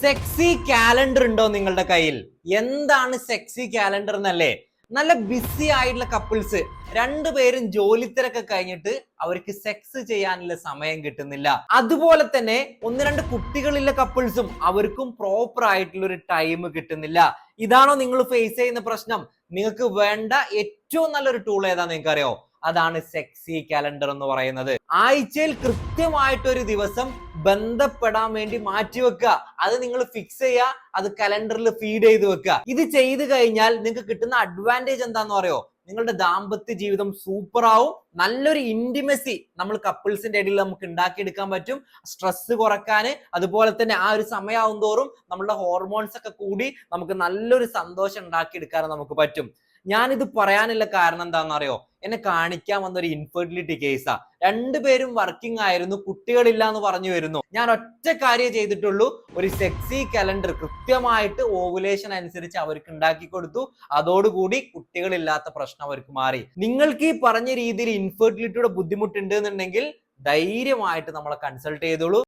Sexy calendar ഉണ്ടോ നിങ്ങളുടെ കയ്യിൽ? എന്താണ് സെക്സി കാലണ്ടർ എന്നല്ലേ? നല്ല ബിസി ആയിട്ടുള്ള കപ്പിൾസ് രണ്ടുപേരും ജോലി തിരക്കൊക്കെ കഴിഞ്ഞിട്ട് അവർക്ക് സെക്സ് ചെയ്യാനുള്ള സമയം കിട്ടുന്നില്ല. അതുപോലെ തന്നെ ഒന്ന് രണ്ട് കുട്ടികളുള്ള കപ്പിൾസും അവർക്കും പ്രോപ്പർ ആയിട്ടുള്ള ഒരു ടൈം കിട്ടുന്നില്ല. ഇതാണോ നിങ്ങൾ ഫേസ് ചെയ്യുന്ന പ്രശ്നം? നിങ്ങൾക്ക് വേണ്ട ഏറ്റവും നല്ലൊരു ടൂൾ ഏതാ നിങ്ങൾക്ക് അറിയോ? അതാണ് സെക്സി കാലണ്ടർ എന്ന് പറയുന്നത്. ആഴ്ചയിൽ കൃത്യമായിട്ടൊരു ദിവസം ബന്ധപ്പെടാൻ വേണ്ടി മാറ്റി വെക്കുക. അത് നിങ്ങൾ ഫിക്സ് ചെയ്യുക, അത് കലണ്ടറിൽ ഫീഡ് ചെയ്ത് വെക്കുക. ഇത് ചെയ്തു കഴിഞ്ഞാൽ നിങ്ങൾക്ക് കിട്ടുന്ന അഡ്വാൻറ്റേജ് എന്താന്ന് പറയോ? നിങ്ങളുടെ ദാമ്പത്യ ജീവിതം സൂപ്പർ ആവും. നല്ലൊരു ഇന്റിമസി നമ്മൾ കപ്പിൾസിന്റെ ഇടയിൽ നമുക്ക് ഉണ്ടാക്കിയെടുക്കാൻ പറ്റും. സ്ട്രെസ് കുറയ്ക്കാന്, അതുപോലെ തന്നെ ആ ഒരു സമയമാവും തോറും നമ്മുടെ ഹോർമോൺസ് ഒക്കെ കൂടി നമുക്ക് നല്ലൊരു സന്തോഷം ഉണ്ടാക്കിയെടുക്കാൻ നമുക്ക് പറ്റും. ഞാനിത് പറയാനുള്ള കാരണം എന്താണെന്ന് അറിയോ? എന്നെ കാണിക്കാൻ വന്ന ഒരു ഇൻഫെർട്ടിലിറ്റി കേസാ. രണ്ടുപേരും വർക്കിംഗ് ആയിരുന്നു, കുട്ടികളില്ല എന്ന് പറഞ്ഞു വരുന്നു. ഞാൻ ഒറ്റ കാര്യം ചെയ്തിട്ടുള്ളൂ, ഒരു സെക്സി കലണ്ടർ കൃത്യമായിട്ട് ഓവുലേഷൻ അനുസരിച്ച് അവർക്ക് ഉണ്ടാക്കി കൊടുത്തു. അതോടുകൂടി കുട്ടികളില്ലാത്ത പ്രശ്നം അവർക്ക് മാറി. നിങ്ങൾക്ക് ഈ പറഞ്ഞ രീതിയിൽ ഇൻഫെർട്ടിലിറ്റിയുടെ ബുദ്ധിമുട്ടുണ്ട് എന്നുണ്ടെങ്കിൽ ധൈര്യമായിട്ട് നമ്മളെ കൺസൾട്ട് ചെയ്തോളൂ.